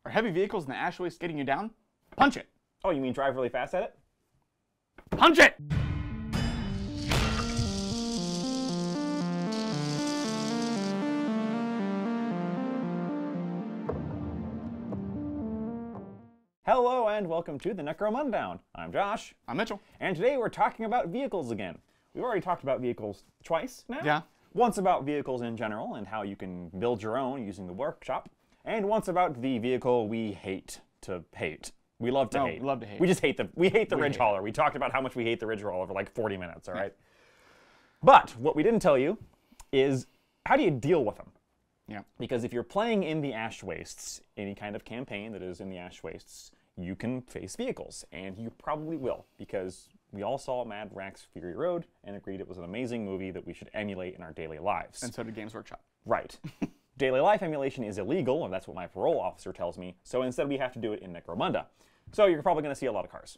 Are heavy vehicles in the ash waste getting you down? Punch it. Oh, you mean drive really fast at it? Punch it! Hello and welcome to the Necromundown. I'm Josh. I'm Mitchell. And today we're talking about vehicles again. We've already talked about vehicles twice now. Yeah. Once about vehicles in general and how you can build your own using the workshop. And once about the vehicle we hate to hate. We love to hate. We love to hate. We just hate the Ridge Hauler. We talked about how much we hate the Ridge Hauler for like 40 minutes, all right? But what we didn't tell you is how do you deal with them? Yeah. Because if you're playing in the Ash Wastes, any kind of campaign that is in the Ash Wastes, you can face vehicles, and you probably will, because we all saw Mad Max Fury Road and agreed it was an amazing movie that we should emulate in our daily lives. And so did Games Workshop. Right. Daily life emulation is illegal, and that's what my parole officer tells me, so instead we have to do it in Necromunda. So you're probably going to see a lot of cars.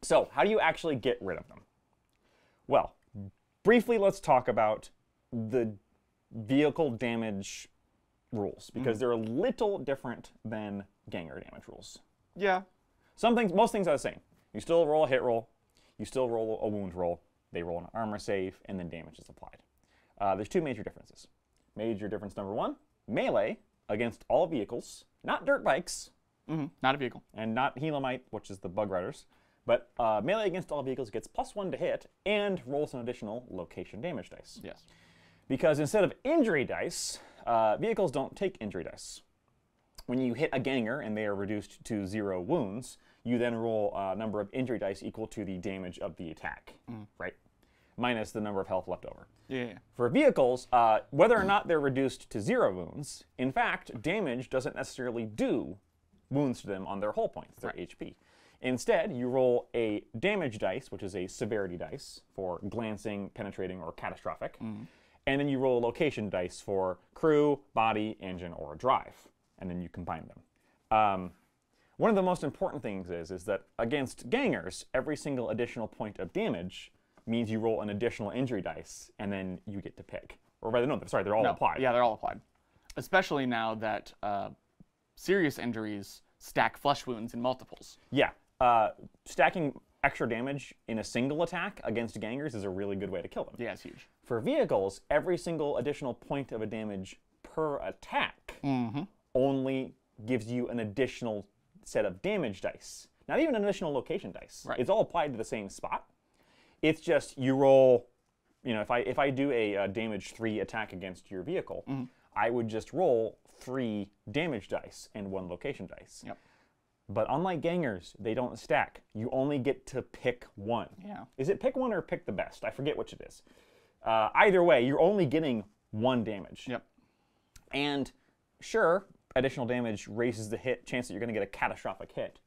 So how do you actually get rid of them? Well, briefly let's talk about the vehicle damage rules, because they're a little different than Ganger damage rules. Yeah. Most things are the same. You still roll a hit roll, you still roll a wound roll, they roll an armor save, and then damage is applied. There's two major differences. Major difference number one, melee against all vehicles, not dirt bikes. Not a vehicle. And not Helamite, which is the bug riders, but melee against all vehicles gets +1 to hit and rolls an additional location damage dice. Yes. Because instead of injury dice, vehicles don't take injury dice. When you hit a ganger and they are reduced to 0 wounds, you then roll a number of injury dice equal to the damage of the attack, right? Minus the number of health left over. Yeah. For vehicles, whether or not they're reduced to 0 wounds, in fact, damage doesn't necessarily do wounds to them on their hull points, their HP. Instead, you roll a damage dice, which is a severity dice for glancing, penetrating, or catastrophic. And then you roll a location dice for crew, body, engine, or drive. And then you combine them. One of the most important things is that against gangers, every single additional point of damage means you roll an additional injury dice, and then you get to pick. Or rather, no, sorry, they're all applied. Yeah, they're all applied. Especially now that serious injuries stack flesh wounds in multiples. Yeah. Stacking extra damage in a single attack against gangers is a really good way to kill them. Yeah, it's huge. For vehicles, every single additional point of a damage per attack only gives you an additional set of damage dice. Not even an additional location dice. Right. It's all applied to the same spot. It's just you roll, you know, if I do a damage 3 attack against your vehicle, I would just roll 3 damage dice and 1 location dice. Yep. But unlike gangers, they don't stack. You only get to pick 1. Yeah. Is it pick 1 or pick the best? I forget which it is. Either way, you're only getting 1 damage. Yep. And sure, additional damage raises the chance that you're going to get a catastrophic hit.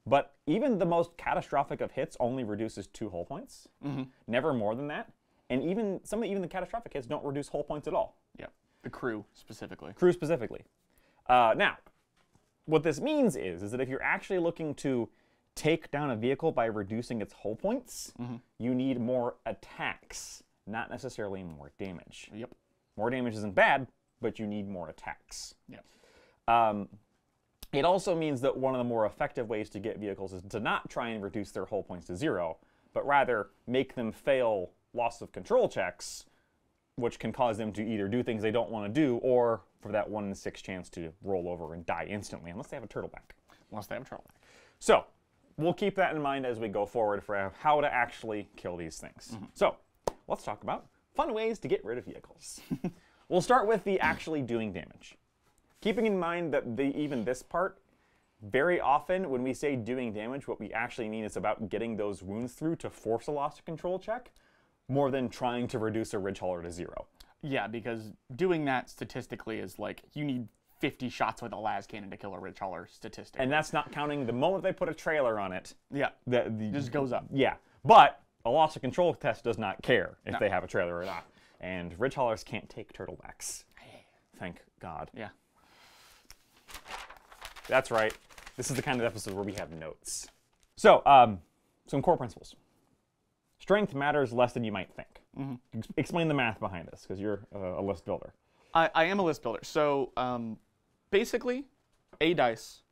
But even the most catastrophic of hits only reduces 2 hull points. Never more than that. And even the catastrophic hits don't reduce hull points at all. Yep. The crew specifically. Crew specifically. Now, what this means is that if you're actually looking to take down a vehicle by reducing its hull points, you need more attacks, not necessarily more damage. Yep. More damage isn't bad, but you need more attacks. Yep. It also means that one of the more effective ways to get vehicles is to not try and reduce their hull points to 0, but rather make them fail loss of control checks, which can cause them to either do things they don't want to do, or for that 1 in 6 chance to roll over and die instantly, unless they have a turtleback. Unless they have a turtleback. So, we'll keep that in mind as we go forward for how to actually kill these things. So, let's talk about fun ways to get rid of vehicles. We'll start with the actually doing damage. Keeping in mind that even this part, very often when we say doing damage, what we actually mean is about getting those wounds through to force a loss of control check, more than trying to reduce a Ridge Hauler to 0. Yeah, because doing that statistically is like, you need 50 shots with a Lascannon to kill a Ridge Hauler statistically. And that's not counting the moment they put a trailer on it. Yeah, it just goes up. Yeah, but a loss of control test does not care if they have a trailer or not. And Ridge Haulers can't take turtlebacks. Thank God. Yeah. That's right. This is the kind of episode where we have notes. So, some core principles. Strength matters less than you might think. Explain the math behind this, because you're a list builder. I am a list builder. So basically, a dice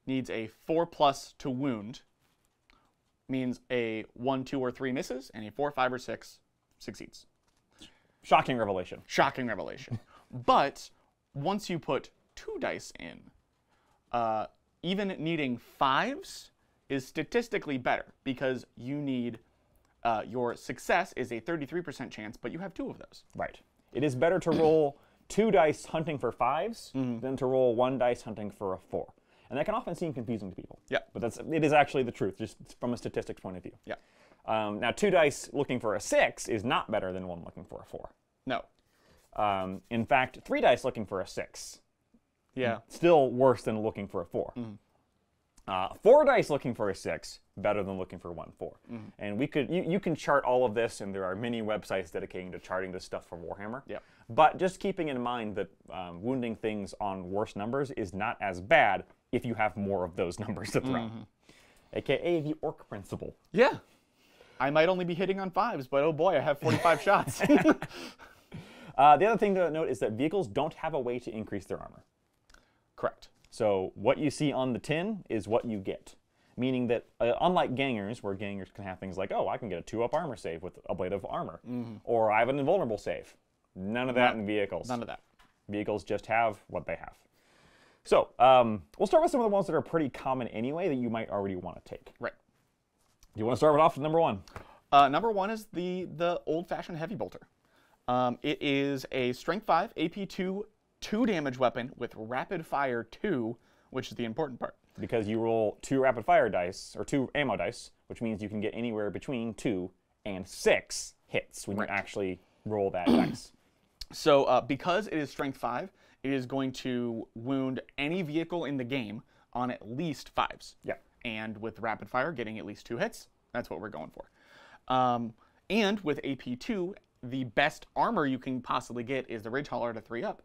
needs a 4+ to wound, means a 1, 2, or 3 misses, and a 4, 5, or 6 succeeds. Shocking revelation. Shocking revelation. But once you put 2 dice in, even needing 5s is statistically better because you need your success is a 33% chance, but you have 2 of those. Right. It is better to roll 2 dice hunting for 5s than to roll 1 dice hunting for a 4. And that can often seem confusing to people. Yeah. But it is actually the truth, just from a statistics point of view. Yeah. Now, 2 dice looking for a 6 is not better than 1 looking for a 4. No. In fact, 3 dice looking for a 6. Yeah. Still worse than looking for a 4. 4 dice looking for a 6, better than looking for 1, 4. And you can chart all of this, and there are many websites dedicating to charting this stuff for Warhammer. Yeah. But just keeping in mind that wounding things on worse numbers is not as bad if you have more of those numbers to throw. AKA the orc principle. Yeah. I might only be hitting on 5s, but oh boy, I have 45 shots. The other thing to note is that vehicles don't have a way to increase their armor. Correct. So what you see on the tin is what you get. Meaning that, unlike gangers, where gangers can have things like, oh, I can get a 2-up armor save with a blade of armor. Or I have an invulnerable save. None of that in vehicles. None of that. Vehicles just have what they have. So, we'll start with some of the ones that are pretty common anyway that you might already want to take. Right. Do you want to start off with number 1? Number 1 is the old-fashioned heavy bolter. It is a strength 5, AP 2, 2 damage weapon with rapid fire 2, which is the important part. Because you roll 2 rapid fire dice, or 2 ammo dice, which means you can get anywhere between 2 and 6 hits when you actually roll that dice. So because it is strength 5, it is going to wound any vehicle in the game on at least 5s. Yeah. And with rapid fire, getting at least 2 hits, that's what we're going for. And with AP 2, the best armor you can possibly get is the Ridge Hauler to 3-up,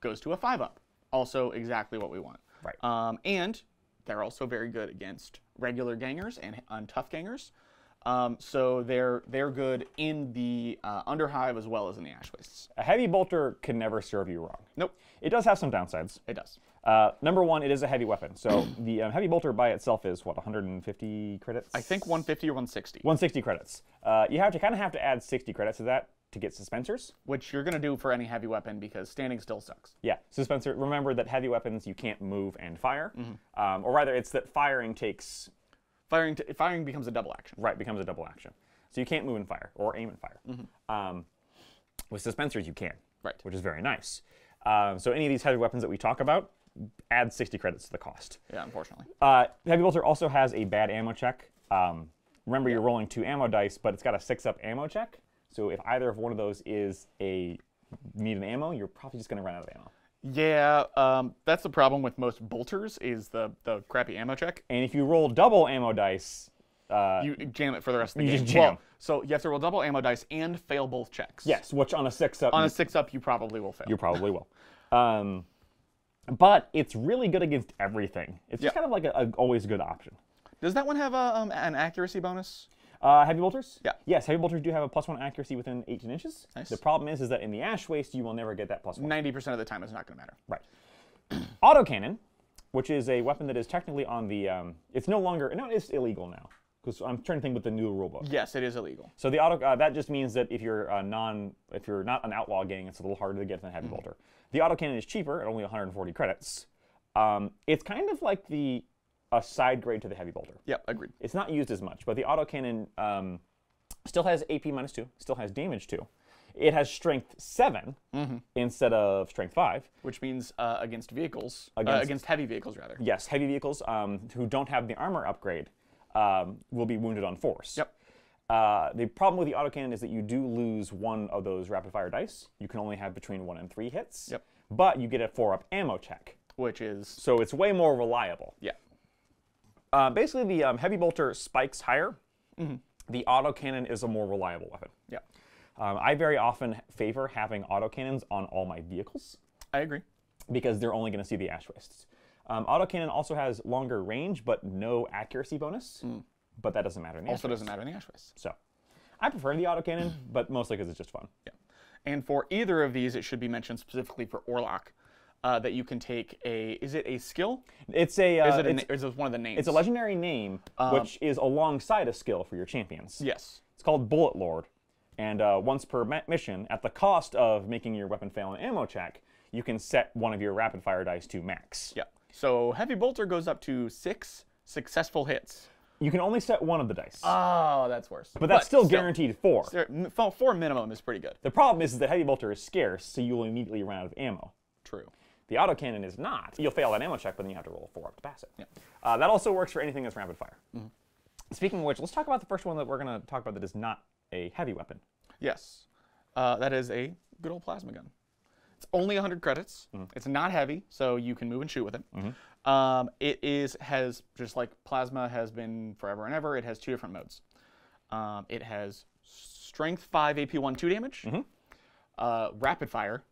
goes to a 5-up. Also exactly what we want. Right. And they're also very good against regular gangers and tough gangers. So they're good in the Underhive as well as in the Ash Wastes. A heavy bolter can never serve you wrong. Nope. It does have some downsides. It does. Number 1, it is a heavy weapon. So the heavy bolter by itself is, what, 150 credits? I think 150 or 160. 160 credits. You kind of have to add 60 credits to that to get suspensors. Which you're going to do for any heavy weapon because standing still sucks. Yeah, suspensor. Remember that heavy weapons you can't move and fire. Or rather, it's that firing takes... Firing becomes a double action. Right, becomes a double action. So you can't move and fire, or aim and fire. With suspensors, you can. Right. Which is very nice. So any of these heavy weapons that we talk about, add 60 credits to the cost. Yeah, unfortunately. Heavy bolter also has a bad ammo check. Remember, you're rolling 2 ammo dice, but it's got a 6-up ammo check. So if either of one of those is need an ammo, you're probably just going to run out of ammo. Yeah, that's the problem with most bolters is the crappy ammo check. And if you roll double ammo dice... you jam it for the rest of the game. You just jam. Well, so you have to roll double ammo dice and fail both checks. Yes, which on a 6-up... On a 6-up, you probably will fail. You probably will. But it's really good against everything. It's just kind of like a always good option. Does that one have an accuracy bonus? Heavy bolters? Yeah. Yes, heavy bolters do have a +1 accuracy within 18 inches. Nice. The problem is that in the Ash Waste, you will never get that +1. 90% of the time, it's not going to matter. Right. Autocannon, which is a weapon that is technically on the... it's no longer... No, it's illegal now. Because I'm trying to think with the new rulebook. Yes, it is illegal. So the that just means that if you're not an outlaw gang, it's a little harder to get than a heavy bolter. The autocannon is cheaper at only 140 credits. It's kind of like a side grade to the heavy bolter. Yep, agreed. It's not used as much, but the autocannon still has AP -2, still has damage 2. It has strength 7 instead of strength 5. Which means against vehicles, against heavy vehicles rather. Yes, heavy vehicles who don't have the armor upgrade will be wounded on force. Yep. The problem with the autocannon is that you do lose one of those rapid fire dice. You can only have between 1 and 3 hits. Yep. But you get a 4-up ammo check. Which is... So it's way more reliable. Yeah. Basically, the heavy bolter spikes higher. The autocannon is a more reliable weapon. Yeah. I very often favor having autocannons on all my vehicles. I agree. Because they're only going to see the Ash Wastes. Autocannon also has longer range, but no accuracy bonus. But that doesn't matter in the Ash Wastes. Also doesn't matter in the Ash Wastes. So, I prefer the autocannon, but mostly because it's just fun. Yeah. And for either of these, it should be mentioned specifically for Orlok. that you can take a. Is it a skill? It's a. Is it one of the names? It's a legendary name, which is alongside a skill for your champions. Yes. It's called Bullet Lord, and once per mission, at the cost of making your weapon fail an ammo check, you can set one of your rapid fire dice to max. Yeah. So Heavy Bolter goes up to 6 successful hits. You can only set one of the dice. Oh, that's worse. But that's still guaranteed 4. 4 minimum is pretty good. The problem is that Heavy Bolter is scarce, so you will immediately run out of ammo. True. The Autocannon is not. You'll fail that ammo check, but then you have to roll a 4 up to pass it. Yeah. That also works for anything that's rapid fire. Speaking of which, let's talk about the first one that we're going to talk about that is not a heavy weapon. Yes. That is a good old plasma gun. It's only 100 credits. It's not heavy, so you can move and shoot with it. It has, just like plasma has been forever and ever, it has 2 different modes. It has strength 5 AP1 2 damage, rapid fire,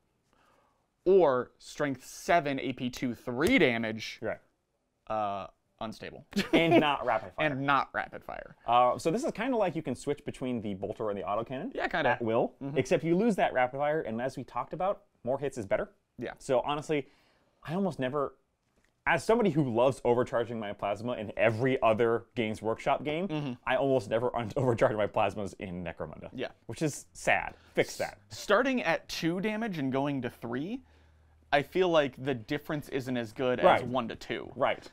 or strength 7 AP2 3 damage, unstable. And not rapid fire. And not rapid fire. So this is kind of like you can switch between the bolter and the autocannon. Yeah, kind of. At will, except you lose that rapid fire, and as we talked about, more hits is better. Yeah. So honestly, I almost never, as somebody who loves overcharging my plasma in every other Games Workshop game, I almost never overcharge my plasmas in Necromunda. Yeah. Which is sad. Fix that. Starting at 2 damage and going to 3, I feel like the difference isn't as good as 1 to 2. Right.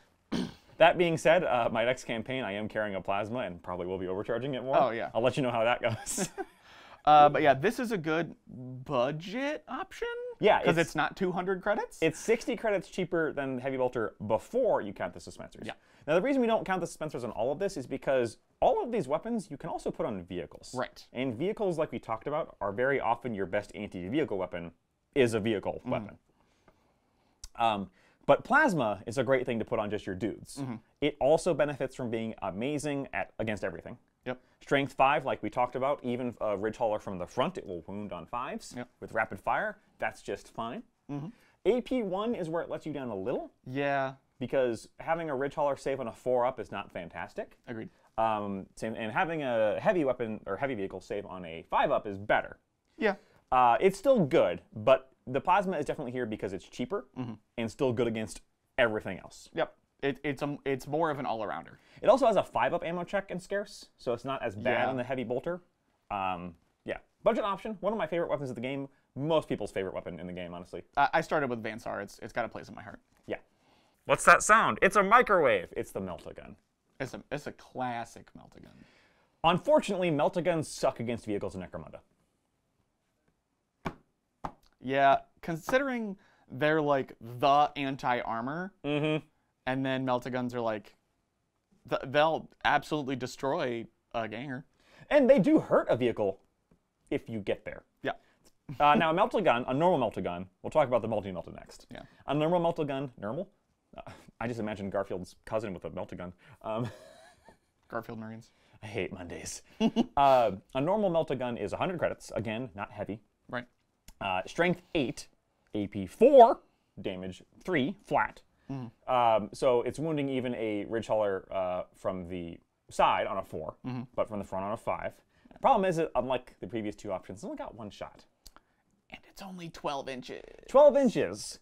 That being said, my next campaign, I am carrying a plasma and probably will be overcharging it more. Oh, yeah. I'll let you know how that goes. But yeah, this is a good budget option. Yeah. Because it's not 200 credits. It's 60 credits cheaper than Heavy Bolter before you count the suspensors. Yeah. Now, the reason we don't count the suspensors on all of this is because all of these weapons you can also put on vehicles. Right. And vehicles, like we talked about, are very often your best anti-vehicle weapon is a vehicle weapon. But plasma is a great thing to put on just your dudes. It also benefits from being amazing against everything. Yep. Strength 5, like we talked about, even a ridge hauler from the front, it will wound on 5s. Yep. With rapid fire, that's just fine. AP1 is where it lets you down a little. Yeah. Because having a ridge hauler save on a 4-up is not fantastic. Agreed. And having a heavy weapon or heavy vehicle save on a 5-up is better. Yeah. It's still good, but the plasma is definitely here because it's cheaper and still good against everything else. Yep. It's more of an all-arounder. It also has a 5-up ammo check and scarce, so it's not as bad in the heavy bolter. Yeah. Budget option, one of my favorite weapons of the game. Most people's favorite weapon in the game, honestly. I started with Vansar. It's got a place in my heart. Yeah. What's that sound? It's a microwave. It's the Meltagun. It's a classic Meltagun. Unfortunately, Meltaguns suck against vehicles in Necromunda. Yeah, considering they're like the anti-armor, and then Meltaguns are like, they'll absolutely destroy a ganger. And they do hurt a vehicle if you get there. Yeah. Now, a Meltagun, a normal Meltagun, we'll talk about the Multi-Melta next. Yeah. A normal Meltagun, normal? I just imagined Garfield's cousin with a Meltagun. Garfield Marines. I hate Mondays. A normal Meltagun is 100 credits. Again, not heavy. Right. Strength 8, AP 4, damage 3, flat. So it's wounding even a ridge hauler from the side on a 4, but from the front on a 5. The problem is that, unlike the previous 2 options, it's only got 1 shot. And it's only 12 inches. 12 inches.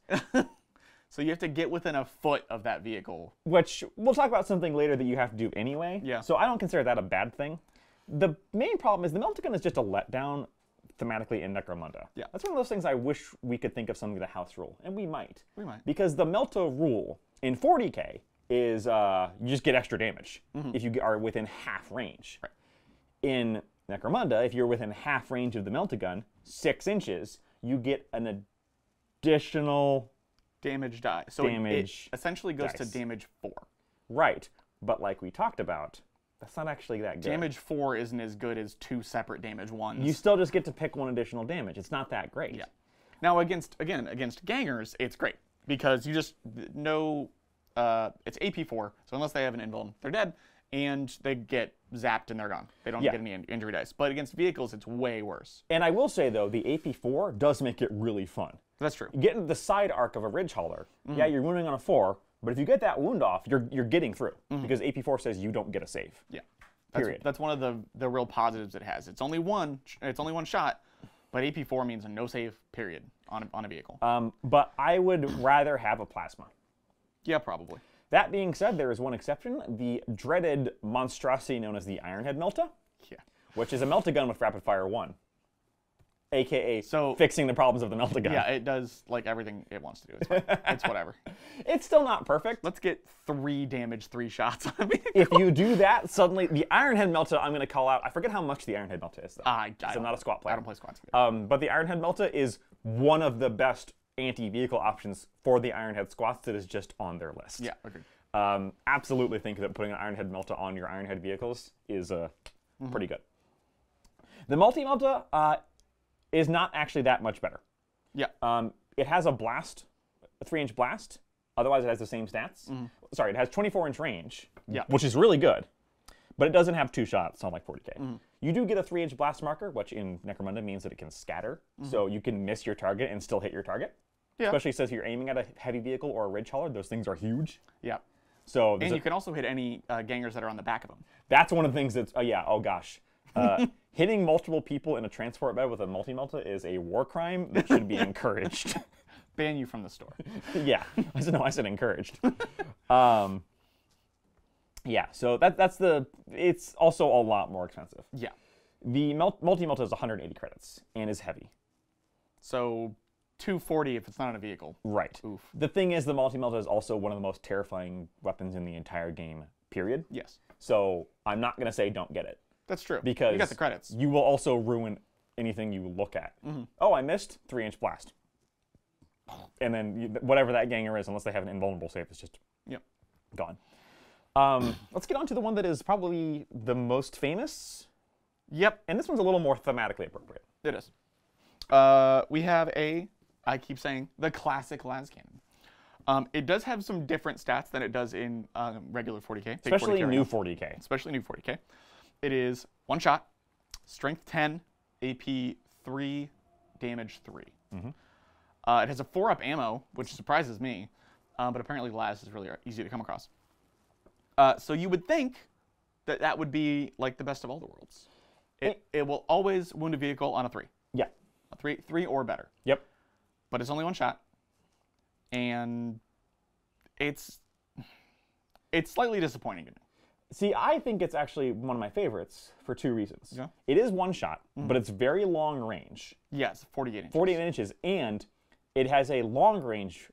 So you have to get within a foot of that vehicle. Which, we'll talk about something later that you have to do anyway. Yeah. So I don't consider that a bad thing. The main problem is the Meltagun is just a letdown thematically in Necromunda. Yeah. That's one of those things I wish we could think of something with a house rule, and we might. We might. Because the Melta rule in 40k is you just get extra damage if you are within half range. Right. In Necromunda, if you're within half range of the Meltagun, 6 inches, you get an additional damage die. So it essentially goes dice. to damage 4. Right. But like we talked about, that's not actually that good. Damage 4 isn't as good as 2 separate damage 1s. You still just get to pick 1 additional damage. It's not that great. Yeah. Now against gangers, it's great because you just know it's AP 4. So unless they have an invuln, they're dead, and they get zapped and they're gone. They don't get any injury dice. But against vehicles, it's way worse. And I will say though, the AP 4 does make it really fun. That's true. You get into the side arc of a ridge hauler. Yeah, you're wounding on a 4, but if you get that wound off, you're getting through because AP 4 says you don't get a save. Yeah. Period. That's one of the real positives it has. It's only one shot, but AP 4 means a no save period on a vehicle. But I would rather have a plasma. Yeah, probably. That being said, there is one exception: the dreaded monstrosity known as the Ironhead Melta, which is a Meltagun with rapid fire 1. AKA fixing the problems of the Meltagun. Yeah, it does like everything it wants to do. It's fine. It's whatever. It's still not perfect. Let's get 3 damage, 3 shots on a vehicle. If you do that, suddenly the Ironhead Melta, I'm going to call out. I forget how much the Ironhead Melta is, though. I'm not a squat player. I don't play squats. But the Ironhead Melta is one of the best anti-vehicle options for the Ironhead squats that is just on their list. Yeah, agreed. Absolutely think that putting an Ironhead Melta on your Ironhead vehicles is pretty good. The Multi-Melta is not actually that much better. Yeah. It has a 3-inch blast. Otherwise, it has the same stats. Sorry, it has 24-inch range, which is really good. But it doesn't have 2 shots on like 40k. You do get a 3-inch blast marker, which in Necromunda means that it can scatter. So you can miss your target and still hit your target. Yeah. Especially since you're aiming at a heavy vehicle or a ridge hauler. Those things are huge. Yeah. So and you can also hit any gangers that are on the back of them. That's one of the things that's, oh gosh. Hitting multiple people in a transport bed with a Multi-Melta is a war crime that should be encouraged. Ban you from the store. Yeah. I said encouraged. Yeah, so it's also a lot more expensive. Yeah. The Multi-Melta is 180 credits and is heavy. So 240 if it's not on a vehicle. Right. Oof. The thing is, the Multi-Melta is also one of the most terrifying weapons in the entire game, period. Yes. So I'm not going to say don't get it. That's true. Because you got the credits. You will also ruin anything you look at. Oh, I missed 3-inch blast. And then whatever that ganger is, unless they have an invulnerable save, it's just gone. Let's get on to the one that is probably the most famous. Yep. And this one's a little more thematically appropriate. It is. We have I keep saying, the classic Lascannon. It does have some different stats than it does in regular 40k. Especially 40K new 40k. Especially new 40k. It is 1 shot, strength 10, AP 3, damage 3. It has a 4-up ammo, which surprises me, but apparently Las is really easy to come across. So you would think that that would be like the best of all the worlds. It will always wound a vehicle on a 3. Yeah. A 3 or better. Yep. But it's only 1 shot, and it's slightly disappointing to me. See, I think it's actually one of my favorites for 2 reasons. Yeah. It is 1 shot, but it's very long range. Yes, 48 inches. 48 inches, and it has a long range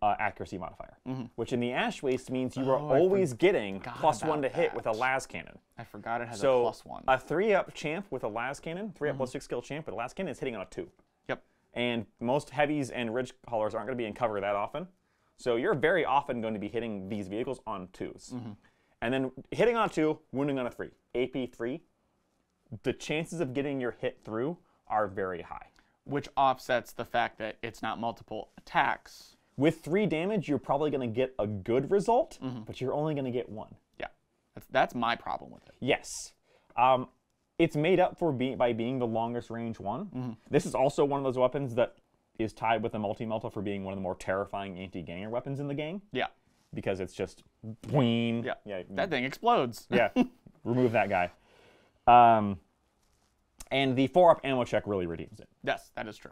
accuracy modifier, which in the Ash Waste means you are always getting +1 to hit with a Lascannon. I forgot it has a +1. A 3-up champ with a Lascannon, 3-up +6 skill champ with a Lascannon is hitting on a 2. Yep. And most heavies and ridge haulers aren't going to be in cover that often. So you're very often going to be hitting these vehicles on 2s. And then hitting on a 2, wounding on a 3. AP 3, the chances of getting your hit through are very high. Which offsets the fact that it's not multiple attacks. With 3 damage, you're probably going to get a good result, but you're only going to get 1. Yeah, that's my problem with it. Yes. It's made up for by being the longest range one. This is also one of those weapons that is tied with the Multi-Melta for being one of the more terrifying anti-ganger weapons in the game. Yeah. Because it's just boing. Yeah. That thing explodes. Yeah. Remove that guy. And the 4-up ammo check really redeems it. Yes, that is true.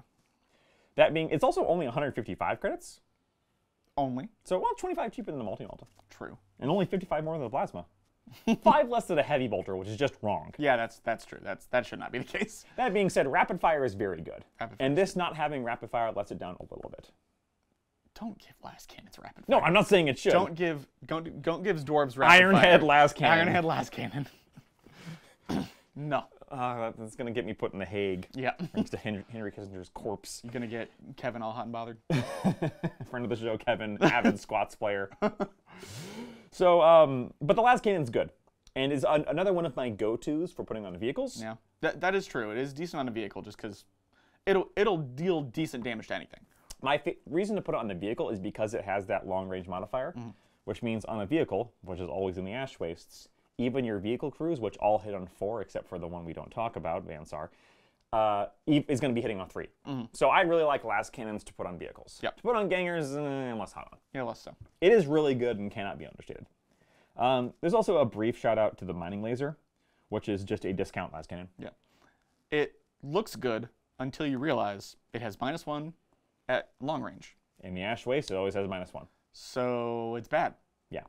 That being, it's also only 155 credits. Only. So, 25 cheaper than the Multi-Melta. True. And only 55 more than the Plasma. 5 less than a Heavy Bolter, which is just wrong. Yeah, that's true. That should not be the case. That being said, Rapid Fire is very good. And this not having Rapid Fire lets it down a little bit. Don't give Lascannons rapid fire. No, I'm not saying it should. Don't give dwarves rapid Ironhead fire. Lascannon. Ironhead Lascannon. No. That's going to get me put in the Hague. Yeah. Next to Henry Kissinger's corpse. You're going to get Kevin all hot and bothered. Friend of the show, Kevin, avid squats player. So, but the Lascannon's good. And is another one of my go-tos for putting on vehicles. Yeah, that is true. It is decent on a vehicle just because it'll deal decent damage to anything. My reason to put it on the vehicle is because it has that long-range modifier, which means on a vehicle, which is always in the Ash Wastes, even your vehicle crews, which all hit on 4 except for the one we don't talk about, Vansar, is going to be hitting on 3. So I really like Lascannons to put on vehicles. Yep. To put on gangers, less hot on. Yeah, less so. It is really good and cannot be understated. There's also a brief shout-out to the Mining Laser, which is just a discount Lascannon. Yeah. It looks good until you realize it has -1, at long range. In the Ash Waste, it always has -1. So it's bad. Yeah.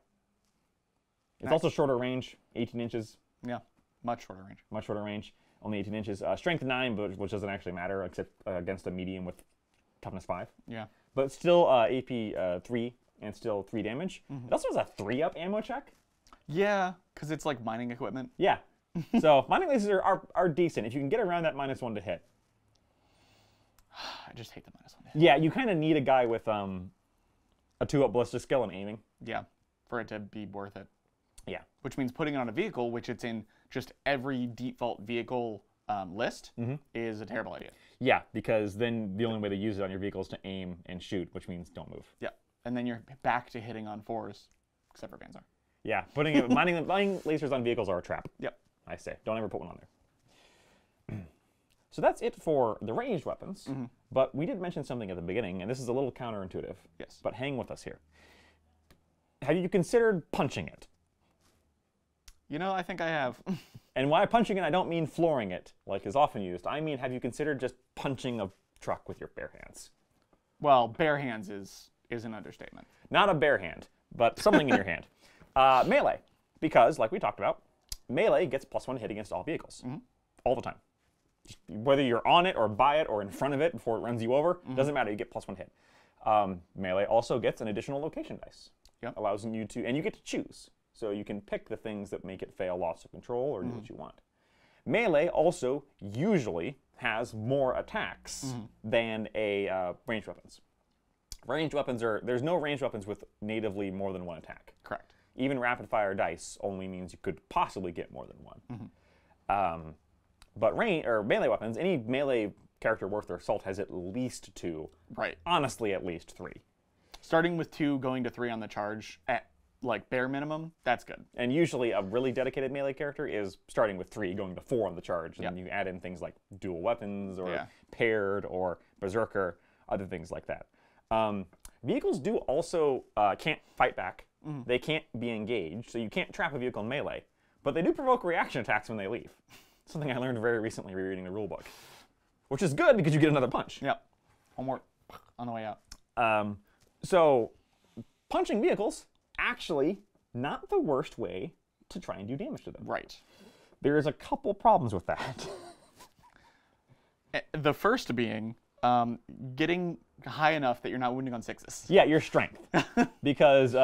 It's Nice. also shorter range, 18 inches. Yeah, much shorter range. Much shorter range, only 18 inches. Strength 9, but which doesn't actually matter except against a medium with toughness 5. Yeah. But still AP 3 and still 3 damage. It also has a 3-up ammo check. Yeah, because it's like mining equipment. Yeah. So mining lasers are decent if you can get around that -1 to hit. I just hate the -1 hit. Yeah, you kind of need a guy with a 2-up ballistic skill and aiming. Yeah, for it to be worth it. Yeah. Which means putting it on a vehicle, which it's in just every default vehicle list, is a terrible idea. Yeah, because then the only way to use it on your vehicle is to aim and shoot, which means don't move. Yeah, and then you're back to hitting on 4s, except for Panzer. Yeah, mining lasers on vehicles are a trap. Yep. I say, don't ever put one on there. So that's it for the ranged weapons, but we did mention something at the beginning, and this is a little counterintuitive. Yes. But hang with us here. Have you considered punching it? You know, I think I have. And by punching it, I don't mean flooring it, like is often used. I mean, have you considered just punching a truck with your bare hands? Well, bare hands is an understatement. Not a bare hand, but something in your hand. Melee, because, like we talked about, melee gets +1 hit against all vehicles, all the time. Whether you're on it or by it or in front of it before it runs you over, doesn't matter, you get +1 hit. Melee also gets an additional location dice. Yep. Allows you to, and you get to choose. So you can pick the things that make it fail loss of control or do what you want. Melee also usually has more attacks than a ranged weapons. Ranged weapons there's no ranged weapons with natively more than 1 attack. Correct. Even rapid fire dice only means you could possibly get more than 1. But melee weapons, any melee character worth their salt has at least 2. Right. Honestly, at least 3. Starting with 2, going to 3 on the charge at like bare minimum, that's good. And usually a really dedicated melee character is starting with 3, going to 4 on the charge. And Yep. then you add in things like dual weapons or Yeah. paired or berserker, other things like that. Vehicles do also can't fight back. They can't be engaged, so you can't trap a vehicle in melee. But they do provoke reaction attacks when they leave. Something I learned very recently rereading the rulebook. Which is good because you get another punch. Yep. One more on the way out. So punching vehicles, actually not the worst way to try and do damage to them. Right. There's a couple problems with that. The first being getting high enough that you're not wounding on 6s. Yeah, your strength. Because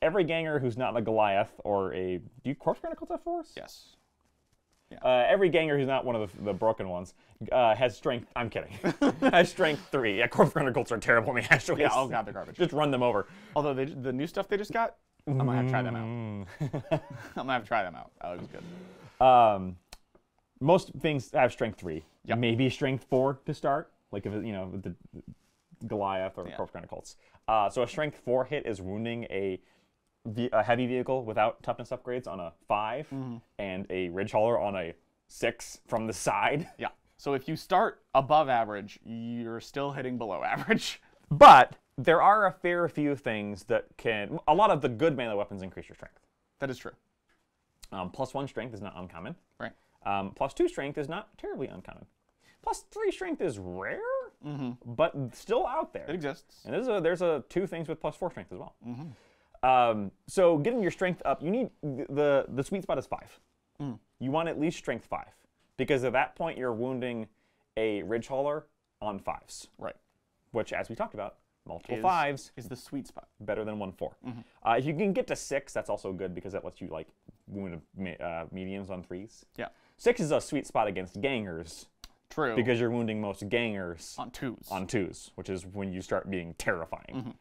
every ganger who's not a Goliath or a... Do you Corpse Chronicles have 4s? Yes. Every ganger who's not one of the broken ones has strength... I'm kidding. has strength 3. Yeah, Corpse Chronicles are terrible in the Ash Waste. Yeah, oh god, they're garbage. Just run them over. Although the new stuff they just got, I'm gonna have to try them out. I'm gonna have to try them out. That looks good. Most things have strength 3. Yep. Maybe strength 4 to start. Like if with the Goliath or Corpse Chronicles. So a strength 4 hit is wounding a heavy vehicle without toughness upgrades on a 5 and a ridge hauler on a 6 from the side. Yeah. So if you start above average, you're still hitting below average. But there are a fair few things that can... A lot of the good melee weapons increase your strength. That is true. +1 strength is not uncommon. Right. +2 strength is not terribly uncommon. +3 strength is rare, but still out there. It exists. And there's 2 things with +4 strength as well. So getting your strength up, you need the sweet spot is 5. You want at least strength 5, because at that point you're wounding a ridge hauler on 5s. Right. Which, as we talked about, multiple 5s is the sweet spot. better than 1 4. If you can get to 6, that's also good because that lets you like wound mediums on 3s. Yeah. 6 is a sweet spot against gangers. True. Because you're wounding most gangers on 2s. On 2s, which is when you start being terrifying.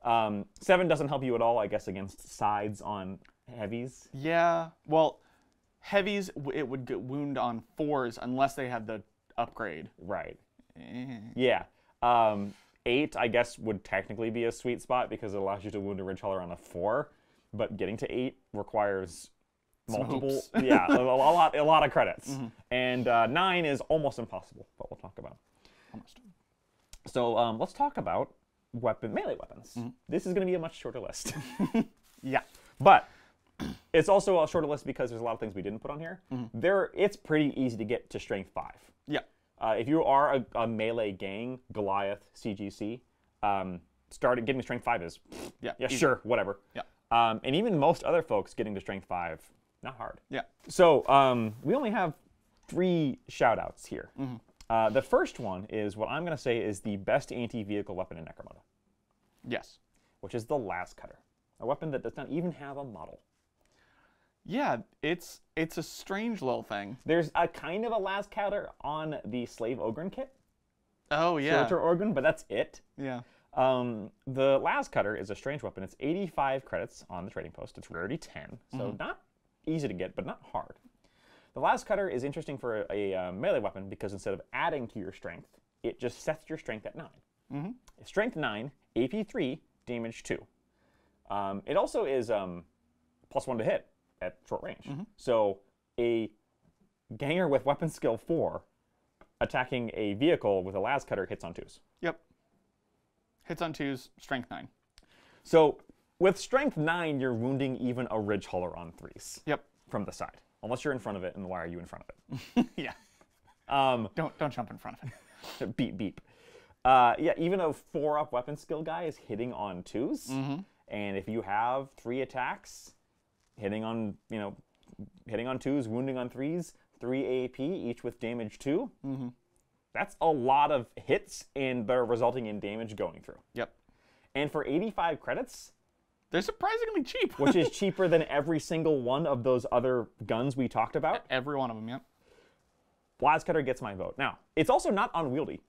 7 doesn't help you at all, I guess, against sides on heavies. Yeah. Well, heavies, it would get wound on 4s unless they had the upgrade. Right. Yeah. 8, I guess, would technically be a sweet spot because it allows you to wound a ridge hauler on a 4, but getting to 8 requires multiple, yeah, a lot of credits. And 9 is almost impossible, but we'll talk about. Almost. So let's talk about melee weapons. This is going to be a much shorter list. Yeah. But it's also a shorter list because there's a lot of things we didn't put on here. It's pretty easy to get to strength 5. Yeah. If you are a melee gang, Goliath, CGC, getting to strength 5 is, yeah, easy. Sure, whatever. Yeah. And even most other folks getting to strength 5, not hard. Yeah. So we only have 3 shout-outs here. Mm-hmm. The first one is what I'm going to say is the best anti-vehicle weapon in Necromunda. Yes. Which is the Lascutter, a weapon that does not even have a model. Yeah, it's a strange little thing. There's a kind of a Lascutter on the Slave Ogryn kit. Oh, yeah. Soldier Ogryn, but that's it. Yeah. The Lascutter is a strange weapon. It's 85 credits on the trading post. It's rarity 10, so not easy to get, but not hard. The Lascutter is interesting for a melee weapon because instead of adding to your strength, it just sets your strength at 9. Mm-hmm. Strength 9, AP 3, damage 2. It also is +1 to hit at short range. So a ganger with weapon skill 4 attacking a vehicle with a Lascutter hits on 2s. Yep. Hits on 2s, strength 9. So with strength 9, you're wounding even a Ridge Hauler on 3s. Yep. From the side. Unless you're in front of it, and why are you in front of it? Yeah. Don't jump in front of it. Beep, beep. Yeah, even a 4-up weapon skill guy is hitting on 2s. And if you have 3 attacks, hitting on 2s, wounding on 3s, 3 AP, each with damage 2, that's a lot of hits, and they're resulting in damage going through. Yep. And for 85 credits, they're surprisingly cheap. which is cheaper than every single one of those other guns we talked about. Every one of them, yep. Lascutter gets my vote. Now, it's also not unwieldy.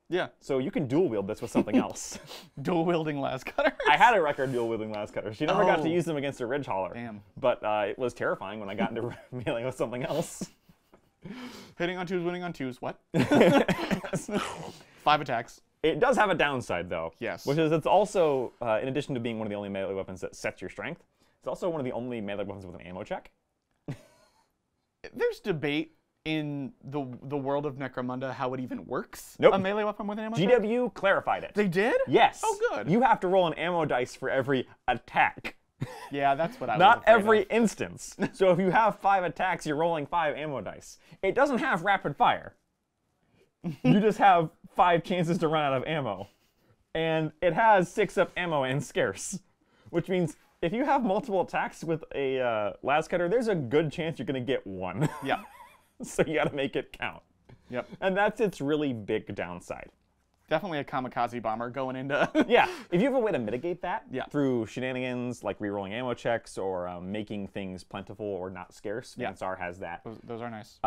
Yeah. So you can dual wield this with something else. Dual wielding Lascutter. I had a record dual wielding Lascutter. She never got to use them against a Ridge Hauler. Damn. But it was terrifying when I got into melee with something else. Hitting on 2s, winning on 2s. What? 5 attacks. It does have a downside, though. Yes. Which is it's also, in addition to being one of the only melee weapons that sets your strength, it's also one of the only melee weapons with an ammo check. There's debate in the world of Necromunda how it even works. Nope. A melee weapon with an ammo check? GW clarified it. They did? Yes. Oh, good. You have to roll an ammo dice for every attack. Yeah, that's what I was Not afraid every of. instance. So if you have 5 attacks, you're rolling 5 ammo dice. It doesn't have rapid fire. You just have 5 chances to run out of ammo. And it has 6-up ammo and scarce. Which means if you have multiple attacks with a Lascutter, there's a good chance you're going to get 1. Yeah. So you got to make it count. Yep. And that's its really big downside. Definitely a kamikaze bomber going into... Yeah, if you have a way to mitigate that through shenanigans like rerolling ammo checks or making things plentiful or not scarce, Vansar has that. Those are nice.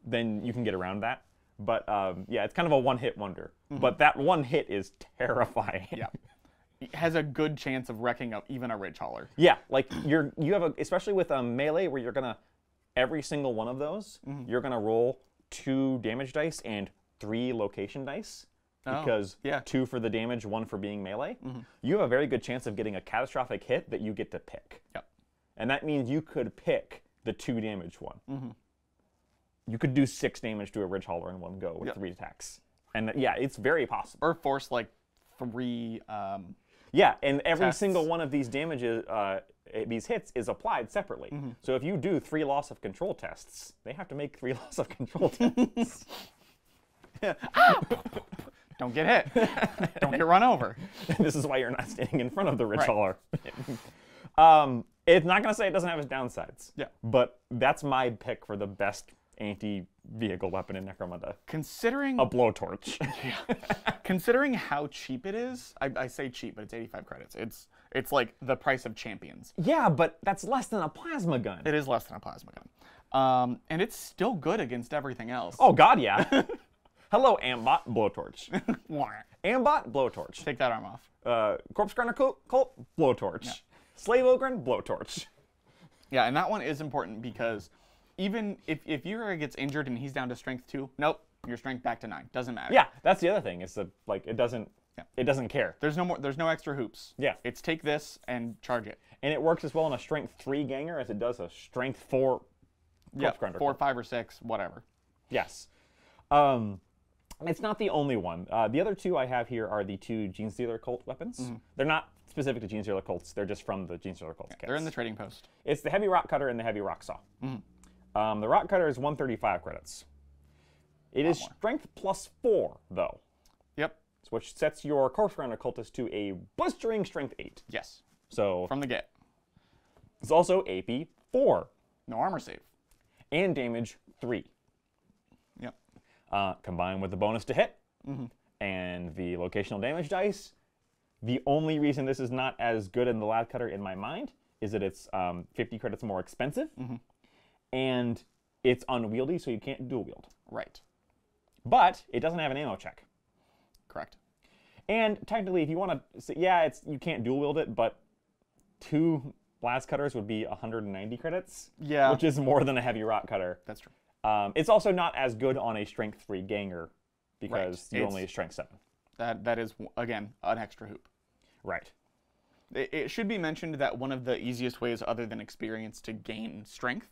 Then you can get around that. But yeah, it's kind of a one-hit wonder. But that one hit is terrifying. Yeah. It has a good chance of wrecking up even a Ridge Hauler. Yeah, like you have especially with melee where you're gonna every single one of those you're gonna roll 2 damage dice and 3 location dice. Because 2 for the damage, 1 for being melee, you have a very good chance of getting a catastrophic hit that you get to pick. Yep. And that means you could pick the 2 damage one. You could do 6 damage to a Ridge Hauler in one go with 3 attacks. And yeah, it's very possible. Or force like 3 yeah, and every tests. single one of these damages, these hits is applied separately. So if you do 3 loss of control tests, they have to make 3 loss of control tests. Don't get hit. Don't get run over. This is why you're not standing in front of the Ridge Right. Hauler. It's not going to say it doesn't have its downsides. Yeah. But that's my pick for the best anti-vehicle weapon in Necromunda. Considering A blowtorch. considering how cheap it is, I say cheap, but it's 85 credits. It's like the price of champions. Yeah, but that's less than a plasma gun. It is less than a plasma gun. And it's still good against everything else. Oh, God, yeah. Hello, Ambot, blowtorch. Wah. Ambot, blowtorch. Take that arm off. Corpse Grinder Cult, blowtorch. Yeah. Slave Ogryn, blowtorch. Yeah, and that one is important because even if Yura gets injured and he's down to strength 2, nope, your strength back to 9. Doesn't matter. Yeah, that's the other thing. It's like it doesn't care. There's no extra hoops. Yeah. It's take this and charge it. And it works as well in a strength 3 ganger as it does a strength 4 Corpse Grinder. 4, 5, or 6, whatever. Yes. It's not the only one. The other 2 I have here are the 2 Genestealer Cult weapons. They're not specific to Genestealer Cults. They're just from the Genestealer Cult kits. They're in the trading post. It's the Heavy Rock Cutter and the Heavy Rock Saw. The Rock Cutter is 135 credits. It is strength +4, though. Yep. Which sets your Corpse Grinder Cultist to a blistering strength 8. Yes. So from the get. It's also AP 4. No armor save. And damage 3. Yep. Combined with the bonus to hit and the locational damage dice, the only reason this is not as good in the Lad Cutter in my mind is that it's 50 credits more expensive, and it's unwieldy, so you can't dual wield. Right. But it doesn't have an ammo check. Correct. And technically, if you want to say, yeah, you can't dual wield it, but 2 blast cutters would be 190 credits. Yeah. Which is more than a heavy rock cutter. That's true. It's also not as good on a strength 3 ganger because you're only strength 7. That is, again, an extra hoop. Right. It should be mentioned that one of the easiest ways other than experience to gain strength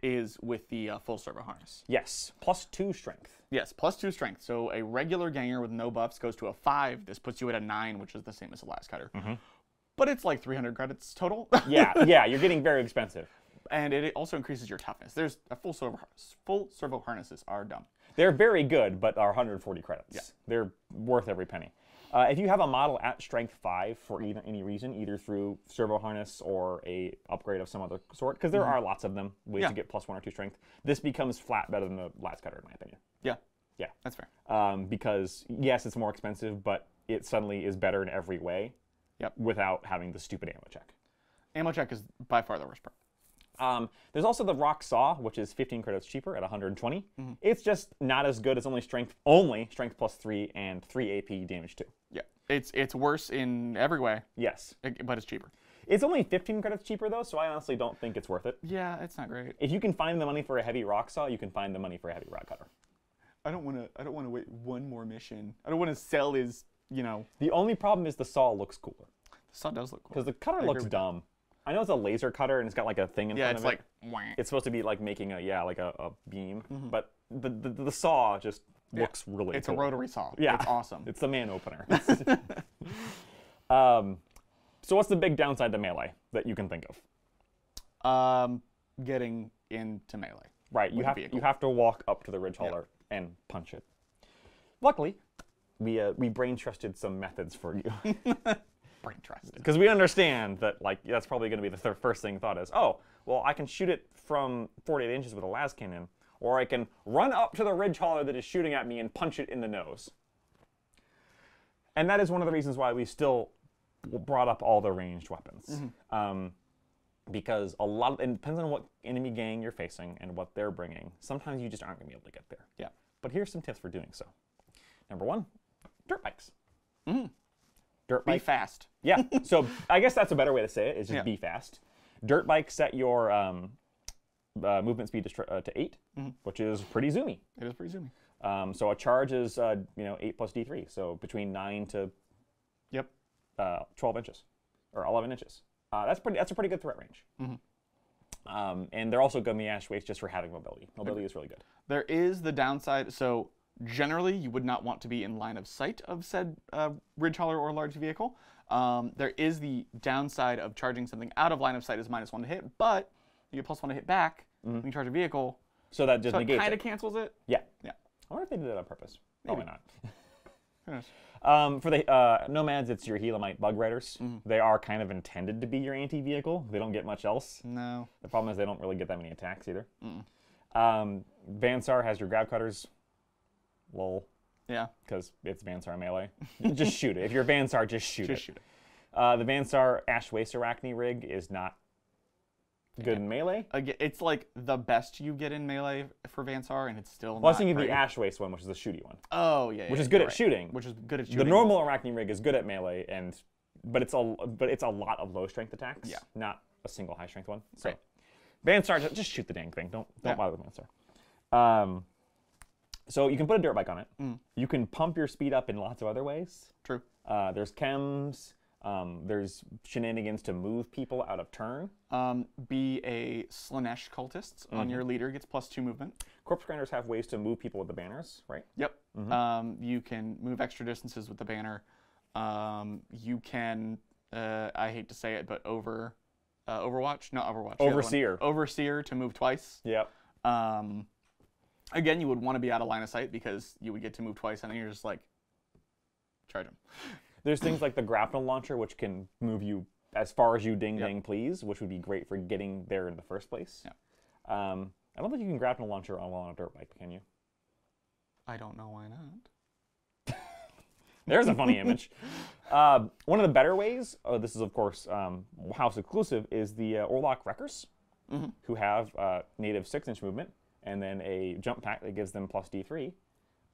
is with the full servo harness. Yes, +2 strength. Yes, +2 strength. So a regular ganger with no buffs goes to a 5. This puts you at a 9, which is the same as the last cutter. But it's like 300 credits total. yeah, you're getting very expensive. And it also increases your toughness. There's a full servo harnesses are dumb. They're very good, but are 140 credits. Yeah. They're worth every penny. If you have a model at strength 5 for any reason, either through servo harness or a upgrade of some other sort, because there are lots of them, ways to get +1 or 2 strength, this becomes flat better than the last cutter, in my opinion. Yeah. Yeah. That's fair. Because, yes, it's more expensive, but it suddenly is better in every way without having the stupid ammo check. Ammo check is by far the worst part. There's also the Rock Saw, which is 15 credits cheaper at 120. It's just not as good. It's only strength +3 and 3 AP damage 2. Yeah, it's worse in every way. Yes. But it's cheaper. It's only 15 credits cheaper, though, so I honestly don't think it's worth it. Yeah, it's not great. If you can find the money for a heavy Rock Saw, you can find the money for a heavy Rock Cutter. I don't want to wait one more mission. I don't want to sell his, The only problem is the saw looks cooler. The saw does look cool. Because the cutter looks dumb. I know it's a laser cutter and it's got like a thing in front of it. Yeah, it's like, it's supposed to be like making a beam, but the saw just looks really cool. It's a rotary saw. Yeah. It's awesome. It's the man opener. So what's the big downside to melee that you can think of? Getting into melee. Right, you have to walk up to the ridge hauler and punch it. Luckily, we brain trusted some methods for you. Brain trusted. Because we understand that that's probably going to be the first thing thought is, oh, well, I can shoot it from 48 inches with a Lascannon, or I can run up to the ridge hauler that is shooting at me and punch it in the nose. And that is one of the reasons why we still brought up all the ranged weapons. Because it depends on what enemy gang you're facing and what they're bringing. Sometimes you just aren't going to be able to get there. Yeah. But here's some tips for doing so. Number 1, dirt bikes. Dirt bike. Be fast. Yeah. So I guess that's a better way to say it, is just be fast. Dirt bikes set your movement speed to 8, which is pretty zoomy. It is pretty zoomy. So a charge is 8 plus D3, so between 9 to 12 inches or 11 inches. That's a pretty good threat range. And they're also going to be ash waste just for having mobility. Mobility is really good. There is the downside. So generally, you would not want to be in line of sight of said ridge hauler or large vehicle. There is the downside of charging something out of line of sight as -1 to hit, but you get +1 to hit back when you charge a vehicle. So that just negates it. Kind of cancels it. Yeah. Yeah. I wonder if they did that on purpose. Probably not. Who knows? For the Nomads, it's your Helamite Bug Riders. They are kind of intended to be your anti-vehicle. They don't get much else. No. The problem is they don't really get that many attacks either. Vansar has your Grab Cutters. Lol. Yeah. Because it's Vansar melee. Just shoot it. If you're Vansar, just shoot it. Just shoot it. The Vansar Ash Waste Arachne rig is not good in melee. Again, it's like the best you get in melee for Vansar, and it's still not I was thinking great. the Ash Waste one, which is the shooty one. Oh, yeah. Which is good at shooting. Which is good at shooting. The normal Arachne rig is good at melee, but it's a lot of low strength attacks. Yeah. Not a single high strength one. So right. Vansar, just shoot the dang thing. Don't bother with Vansar. So you can put a dirt bike on it. You can pump your speed up in lots of other ways. True. There's chems. There's shenanigans to move people out of turn. Be a Slanesh cultist on your leader gets +2 movement. Corpse Grinders have ways to move people with the banners, right? Yep. You can move extra distances with the banner. You can, I hate to say it, but Overwatch? No, Overwatch. Overseer. Overseer to move twice. Yep. Again, you would want to be out of line of sight because you would get to move twice, and then you're just like, charge him. There's things like the grapnel launcher, which can move you as far as you ding please, which would be great for getting there in the first place. Yeah. I don't think you can grapnel launcher on a dirt bike, can you? I don't know why not. There's a funny image. One of the better ways, this is of course house exclusive, is the Orlock Wreckers, who have native 6-inch movement, and then a jump pack that gives them plus D3,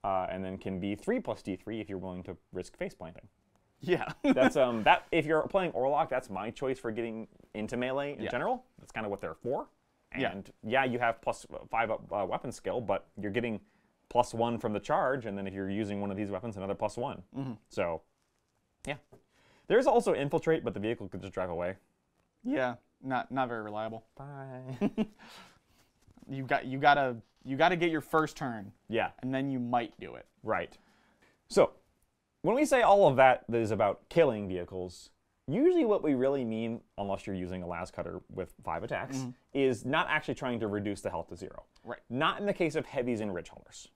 and then can be 3 plus D3 if you're willing to risk face planting. Yeah. That's if you're playing Orlock, that's my choice for getting into melee in general. That's kind of what they're for. And yeah, you have plus 5 weapon skill, but you're getting plus 1 from the charge, and then if you're using one of these weapons, another plus 1. So, yeah. There's also infiltrate, but the vehicle could just drive away. Yeah, not very reliable. Bye. You gotta get your first turn. Yeah. And then you might do it. Right. So, when we say all of that is about killing vehicles, usually what we really mean, unless you're using a Lascutter with 5 attacks, is not actually trying to reduce the health to 0. Right. Not in the case of heavies and ridge haulers.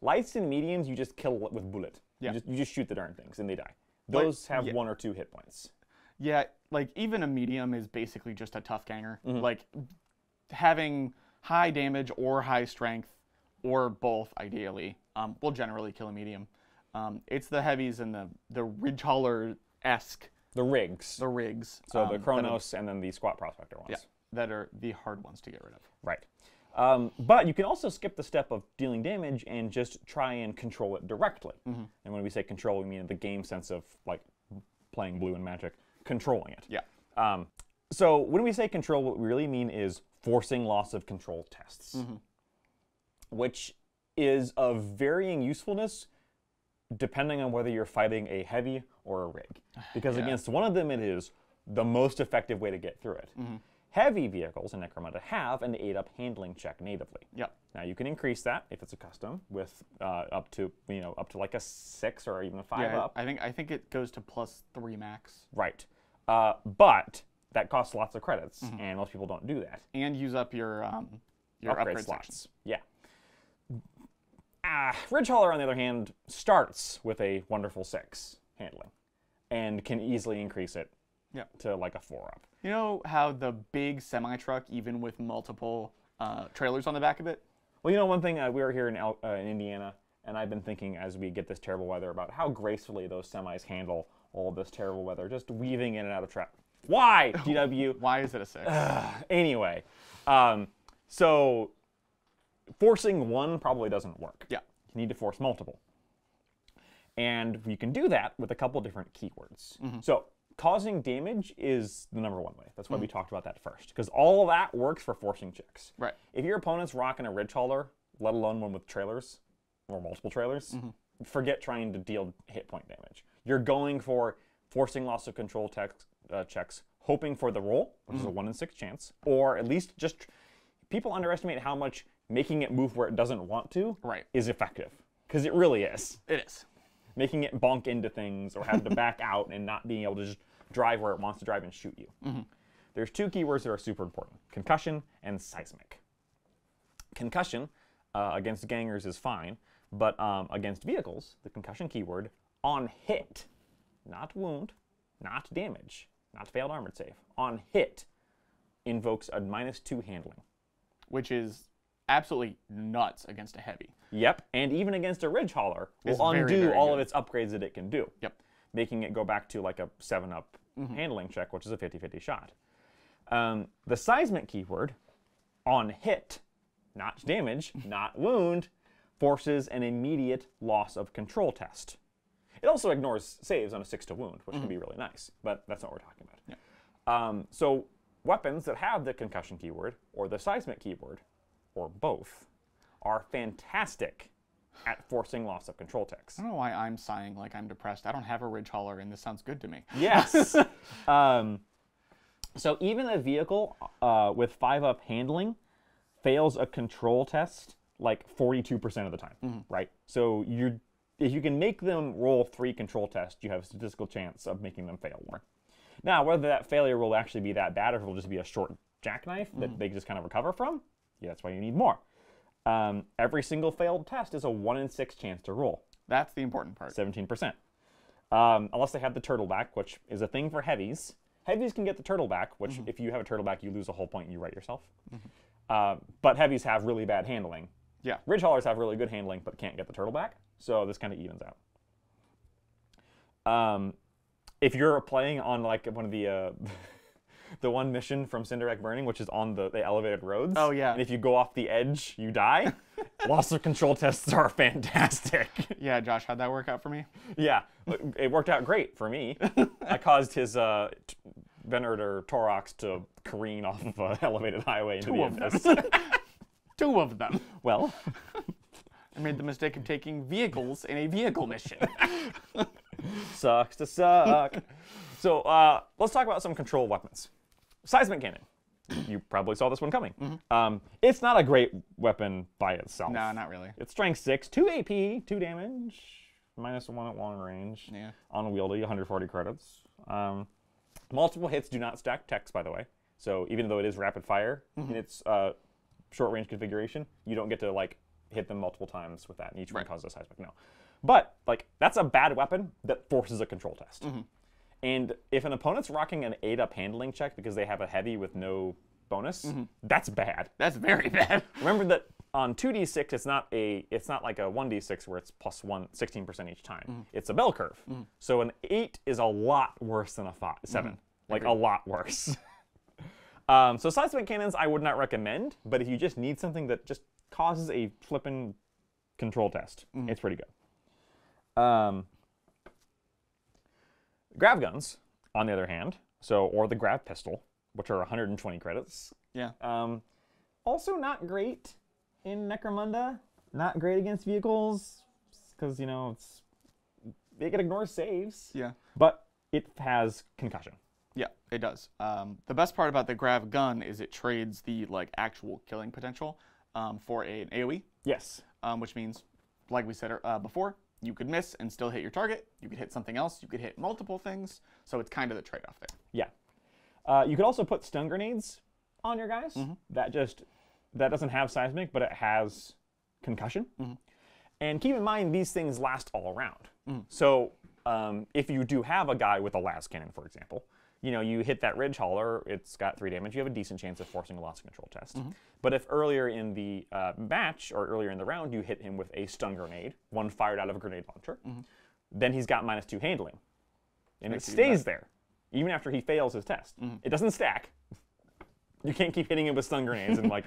Lights and mediums, you just kill with bullet. Yeah. You just shoot the darn things and they die. Those have 1 or 2 hit points. Yeah, like even a medium is basically just a tough ganger. Like having high damage or high strength, or both ideally, will generally kill a medium. It's the heavies and the ridge hauler-esque. The rigs. The rigs. So the Chronos and then the Squat Prospector ones. Yeah, that are the hard ones to get rid of. Right. But you can also skip the step of dealing damage and just try and control it directly. And when we say control, we mean in the game sense of like playing Blue and Magic, controlling it. Yeah. So when we say control, what we really mean is forcing loss of control tests, which is of varying usefulness depending on whether you're fighting a heavy or a rig. Because against one of them, it is the most effective way to get through it. Heavy vehicles in Necromunda have an 8-up handling check natively. Yep. Now you can increase that if it's a custom with up to like a 6 or even a 5 up. I think it goes to plus 3 max. Right. But that costs lots of credits, and most people don't do that. And use up your upgrade slots. Yeah. Ridge Hauler, on the other hand, starts with a wonderful 6 handling, and can easily increase it to like a 4-up. You know how the big semi-truck, even with multiple trailers on the back of it? Well, you know one thing, we were here in Indiana, and I've been thinking as we get this terrible weather about how gracefully those semis handle all this terrible weather, just weaving in and out of traffic. Why, GW? Why is it a 6? Anyway, so forcing 1 probably doesn't work. Yeah. You need to force multiple. And you can do that with a couple different keywords. So causing damage is the #1 way. That's why we talked about that first, because all of that works for forcing checks. Right. If your opponent's rocking a ridge hauler, let alone one with trailers or multiple trailers, forget trying to deal hit point damage. You're going for forcing loss of control checks, hoping for the roll, which is a 1 in 6 chance, or at least just people underestimate how much making it move where it doesn't want to is effective, because it really is. It is. Making it bonk into things or have to back out and not being able to just drive where it wants to drive and shoot you. There's 2 keywords that are super important: concussion and seismic. Concussion against gangers is fine, but against vehicles, the concussion keyword on hit, not wound, not damage, not failed armored save, on hit, invokes a -2 handling. Which is absolutely nuts against a heavy. Yep, and even against a ridge hauler will It's very, undo very all good. of its upgrades that it can do. Yep. Making it go back to like a 7-up handling check, which is a 50-50 shot. The seismic keyword, on hit, not damage, not wound, forces an immediate loss of control test. It also ignores saves on a 6 to wound, which can be really nice, but that's not what we're talking about. Yeah. So weapons that have the concussion keyword or the seismic keyword, or both, are fantastic at forcing loss of control checks. I don't know why I'm sighing like I'm depressed. I don't have a ridge hauler, and this sounds good to me. Yes. So even a vehicle with 5-up handling fails a control test like 42% of the time, right? So if you can make them roll 3 control tests, you have a statistical chance of making them fail one. Now, whether that failure will actually be that bad or if it will just be a short jackknife that they just kind of recover from, yeah, that's why you need more. Every single failed test is a 1 in 6 chance to roll. That's the important part. 17%. Unless they have the turtle back, which is a thing for heavies. Heavies can get the turtle back, which if you have a turtle back, you lose a whole point and you write yourself. But heavies have really bad handling. Yeah. Ridge haulers have really good handling, but can't get the turtle back. So this kind of evens out. If you're playing on like one of the the one mission from Cinderek Burning, which is on the elevated roads. Oh, yeah. And if you go off the edge, you die. Loss of control tests are fantastic. Yeah, Josh, how'd that work out for me? Yeah, it worked out great for me. I caused his Venator Torox to careen off of an elevated highway into the abyss. Two of them. Well, I made the mistake of taking vehicles in a vehicle mission. Sucks to suck. So let's talk about some control weapons. Seismic Cannon. You probably saw this one coming. It's not a great weapon by itself. No, not really. It's strength 6, 2 AP, 2 damage, -1 at long range. Yeah. Unwieldy, 140 credits. Multiple hits do not stack techs, by the way. So even though it is rapid fire in its short range configuration, you don't get to like hit them multiple times with that, and each one causes a seismic. No. But like that's a bad weapon that forces a control test. And if an opponent's rocking an 8-up handling check because they have a heavy with no bonus, that's bad. That's very bad. Remember that on 2d6, it's not like a 1d6 where it's +1, 16% each time. It's a bell curve. So an 8 is a lot worse than a 7. Like a lot worse. So seismic cannons I would not recommend, but if you just need something that just causes a flippin' control test, it's pretty good. Grav guns, on the other hand, or the grav pistol, which are 120 credits. Yeah. Also not great in Necromunda. Not great against vehicles, because, you know, it can ignore saves. Yeah. But it has concussion. Yeah, it does. The best part about the grav gun is it trades the like actual killing potential for an AoE. Yes. Which means, like we said before, you could miss and still hit your target. You could hit something else. You could hit multiple things. So it's kind of the trade-off there. Yeah. You could also put stun grenades on your guys. That doesn't have seismic, but it has concussion. And keep in mind, these things last all around. So if you do have a guy with a Lascannon, for example, you know, you hit that ridge hauler, it's got 3 damage, you have a decent chance of forcing a loss of control test. But if earlier in the match or earlier in the round you hit him with a stun grenade, one fired out of a grenade launcher, then he's got -2 handling. And it stays there, even after he fails his test. It doesn't stack. You can't keep hitting him with stun grenades and like,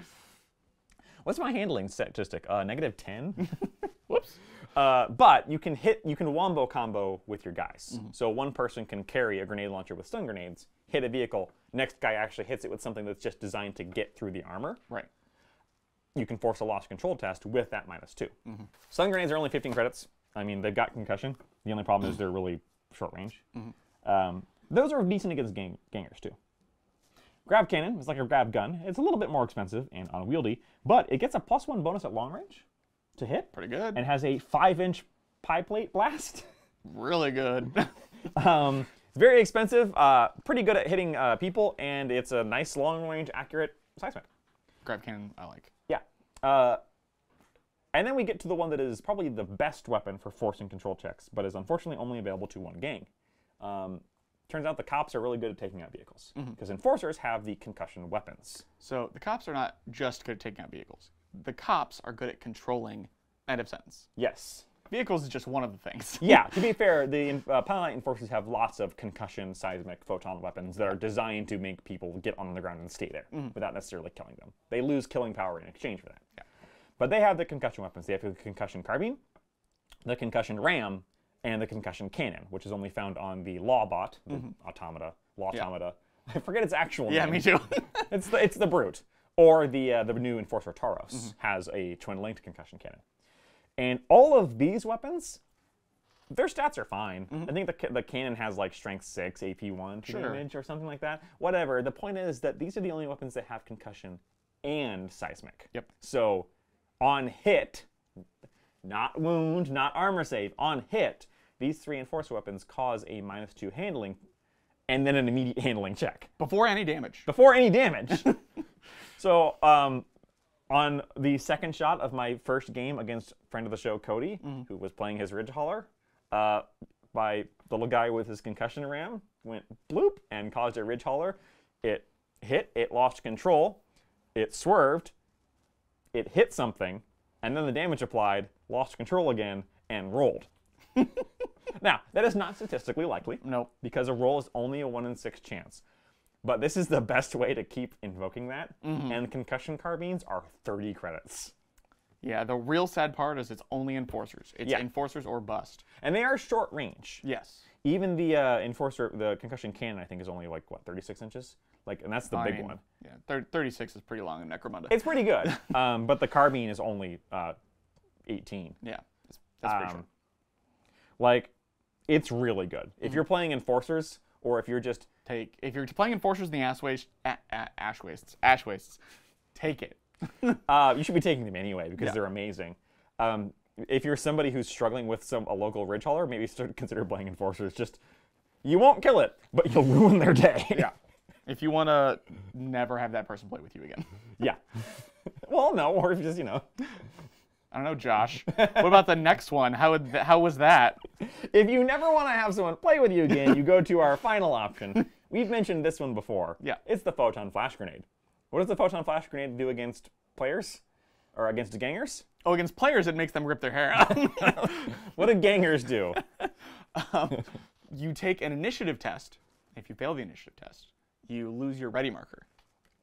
what's my handling statistic? -10? Whoops. But you can wombo combo with your guys. So one person can carry a grenade launcher with stun grenades, hit a vehicle, next guy actually hits it with something that's just designed to get through the armor. Right. You can force a loss control test with that -2. Stun grenades are only 15 credits. I mean, they've got concussion. The only problem is they're really short range. Those are decent against gangers too. Grav cannon is like a grav gun. It's a little bit more expensive and unwieldy, but it gets a +1 bonus at long range to hit. Pretty good. And has a 5-inch pie plate blast. Really good. It's very expensive, pretty good at hitting people, and it's a nice long-range, accurate seismic. Grav cannon, I like. Yeah. And then we get to the one that is probably the best weapon for forcing control checks, but is unfortunately only available to one gang. Turns out the cops are really good at taking out vehicles, because enforcers have the concussion weapons. So the cops are not just good at taking out vehicles. The cops are good at controlling end of sentence. Yes. Vehicles is just one of the things. Yeah, to be fair, the Paladin enforcers have lots of concussion, seismic, photon weapons that are designed to make people get on the ground and stay there without necessarily killing them. They lose killing power in exchange for that. Yeah. But they have the concussion weapons. They have the concussion carbine, the concussion ram, and the concussion cannon, which is only found on the Lawbot, the automata, Lawtomata. Yeah. I forget its actual name. Yeah, me too. it's the brute. Or the new enforcer Tauros has a twin-linked concussion cannon. And all of these weapons, their stats are fine. I think the cannon has like strength 6, AP 1 to damage or something like that. Whatever. The point is that these are the only weapons that have concussion and seismic. Yep. So on hit, not wound, not armor save, on hit, these 3 enforcer weapons cause a -2 handling and then an immediate handling check. Before any damage. Before any damage. So, On the second shot of my first game against friend of the show, Cody, who was playing his Ridge Hauler, my little guy with his concussion ram went bloop and caused a Ridge Hauler. It hit, it lost control, it swerved, it hit something, and then the damage applied, lost control again, and rolled. Now, that is not statistically likely. Nope. Because a roll is only a 1 in 6 chance. But this is the best way to keep invoking that, and concussion carbines are 30 credits. Yeah, the real sad part is it's only enforcers. It's enforcers or bust. And they are short range. Yes. Even the enforcer, the concussion cannon, I think, is only like, what, 36 inches? Like, and that's the big one. Yeah, 36 is pretty long in Necromunda. It's pretty good. But the carbine is only 18. Yeah, that's pretty short. Like, it's really good. If you're playing enforcers, or if you're just... If you're playing enforcers in the ash wastes, take it. You should be taking them anyway, because they're amazing. If you're somebody who's struggling with a local Ridge Hauler, maybe consider playing enforcers. Just, you won't kill it, but you'll ruin their day. Yeah. If you want to never have that person play with you again. Yeah. Well, no, or if you just, you know... I don't know, Josh. What about the next one? How was that? If you never want to have someone play with you again, you go to our final option. We've mentioned this one before. Yeah. It's the Photon Flash Grenade. What does the Photon Flash Grenade do against players? Or against gangers? Oh, against players, it makes them rip their hair out. What do gangers do? You take an initiative test. If you fail the initiative test, you lose your ready marker.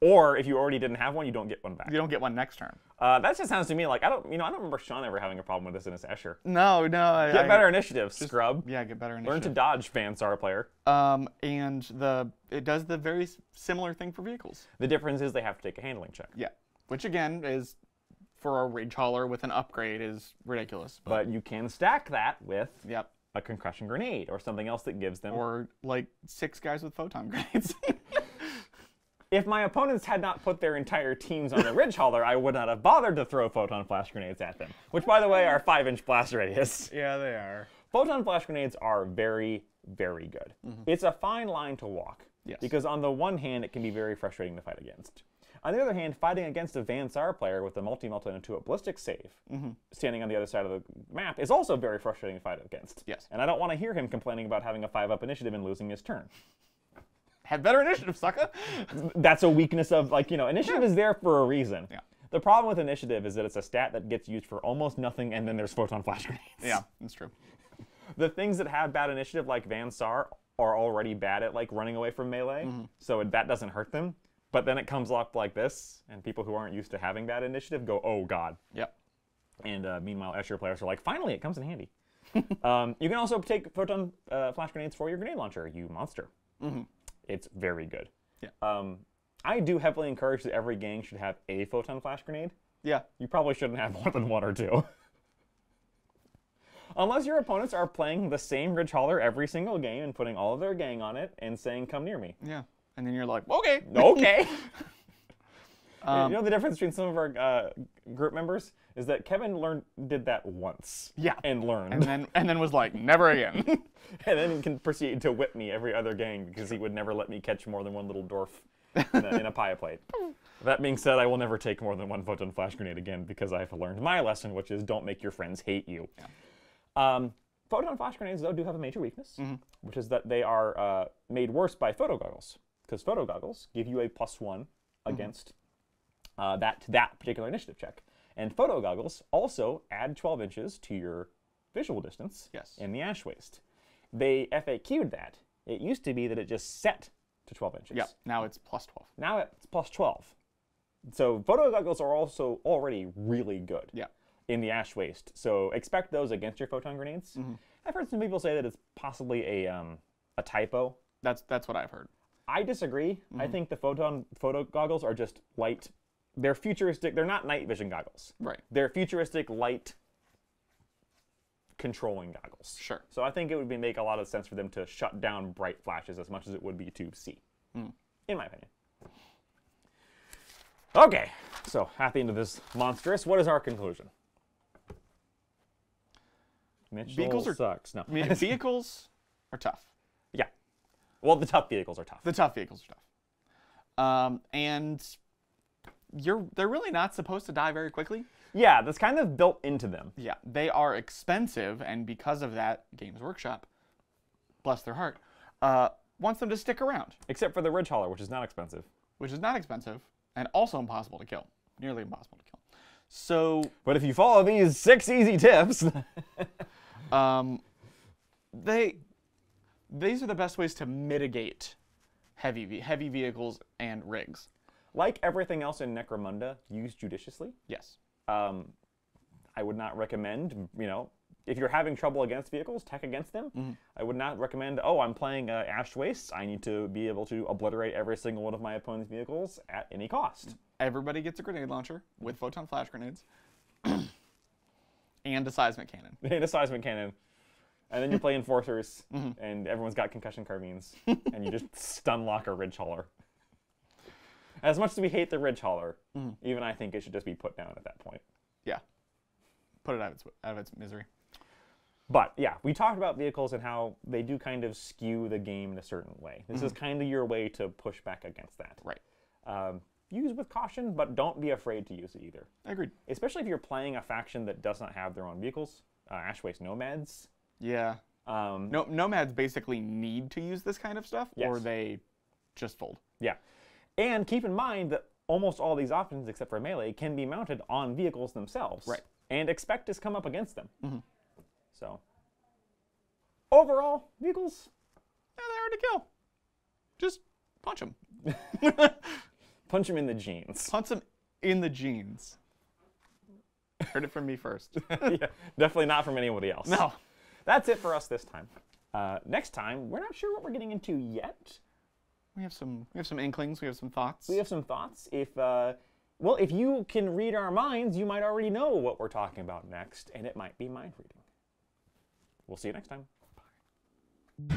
Or if you already didn't have one, you don't get one back. You don't get one next turn. That just sounds to me like I don't remember Sean ever having a problem with this in his Escher. No. Get better initiative, scrub. Yeah, get better initiative. Learn to dodge, Vansar player. And it does the very similar thing for vehicles. The difference is they have to take a handling check. Yeah, which again is for a Ridge Hauler with an upgrade is ridiculous. But you can stack that with yep. a concussion grenade or something else that gives them. Or like 6 guys with photon grenades. If my opponents had not put their entire teams on the Ridge Hauler, I would not have bothered to throw photon flash grenades at them. Which, by the way, are 5-inch blast radius. Yeah, they are. Photon flash grenades are very, very good. It's a fine line to walk. Yes. Because on the one hand, it can be very frustrating to fight against. On the other hand, fighting against a Vansar player with a Multi-Melta into a ballistic save, standing on the other side of the map, is also very frustrating to fight against. Yes. And I don't want to hear him complaining about having a 5-up initiative and losing his turn. Have better initiative, sucker. That's a weakness of, like, initiative is there for a reason. Yeah. The problem with initiative is that it's a stat that gets used for almost nothing, and then there's photon flash grenades. Yeah, that's true. The things that have bad initiative, like Vansar, are already bad at, like, running away from melee, so that doesn't hurt them. But then it comes up like this, and people who aren't used to having bad initiative go, oh, God. Yep. And meanwhile, Escher players are like, finally, it comes in handy. You can also take photon flash grenades for your grenade launcher, you monster. It's very good. Yeah. I do heavily encourage that every gang should have a photon flash grenade. Yeah. You probably shouldn't have more than 1 or 2. Unless your opponents are playing the same Ridge Hauler every single game and putting all of their gang on it and saying, come near me. Yeah. And then you're like, okay. Okay. You know the difference between some of our group members is that Kevin did that once. Yeah. And learned. And then was like, never again. And then he can proceed to whip me every other gang because he would never let me catch more than 1 little dwarf in a pie plate. That being said, I will never take more than 1 photon flash grenade again because I've learned my lesson, which is don't make your friends hate you. Yeah. Photon flash grenades, though, do have a major weakness, which is that they are made worse by photo goggles, because photo goggles give you a +1 against that particular initiative check. And photo goggles also add 12 inches to your visual distance in the ash waste. They FAQ'd that. It used to be that it just set to 12 inches. Yeah, now it's +12. Now it's +12. So photo goggles are also already really good in the ash waste. So expect those against your photon grenades. I've heard some people say that it's possibly a typo. That's what I've heard. I disagree. I think the photo goggles are just light. They're futuristic. They're not night vision goggles. Right. They're futuristic light controlling goggles. Sure. So I think it would make a lot of sense for them to shut down bright flashes as much as it would be to see, in my opinion. Okay, so at the end of this monstrous, what is our conclusion? Vehicles sucks. No. Vehicles are tough. Yeah. Well, the tough vehicles are tough. The tough vehicles are tough. And they're really not supposed to die very quickly. Yeah, that's kind of built into them. Yeah, they are expensive, and because of that, Games Workshop, bless their heart, wants them to stick around. Except for the Ridge Hauler, which is not expensive. Which is not expensive, and also impossible to kill. Nearly impossible to kill. So... But if you follow these 6 easy tips... these are the best ways to mitigate heavy vehicles and rigs. Like everything else in Necromunda, use judiciously. Yes. I would not recommend, if you're having trouble against vehicles, tech against them. Mm-hmm. I would not recommend, I'm playing Ash Wastes. I need to be able to obliterate every single one of my opponent's vehicles at any cost. Everybody gets a grenade launcher with photon flash grenades and a seismic cannon. And a seismic cannon. And then you play Enforcers, and everyone's got concussion carbines, and you just stun lock a Ridge Hauler. As much as we hate the Ridge Hauler, even I think it should just be put down at that point. Yeah. Put it out of its misery. But yeah, we talked about vehicles and how they do kind of skew the game in a certain way. This is kind of your way to push back against that. Right. Use with caution, but don't be afraid to use it either. Agreed. Especially if you're playing a faction that does not have their own vehicles. Ash Waste Nomads. Yeah. Nomads basically need to use this kind of stuff, or they just fold. Yeah. And keep in mind that almost all these options, except for melee, can be mounted on vehicles themselves. Right. And expect to come up against them. So, overall, vehicles, they're hard to kill. Just punch them. Punch them in the jeans. Punch them in the jeans. Heard it from me first. Yeah, definitely not from anybody else. No. That's it for us this time. Next time, we're not sure what we're getting into yet. We have some inklings. We have some thoughts. We have some thoughts. If you can read our minds, you might already know what we're talking about next, and it might be mind reading. We'll see you next time. Bye.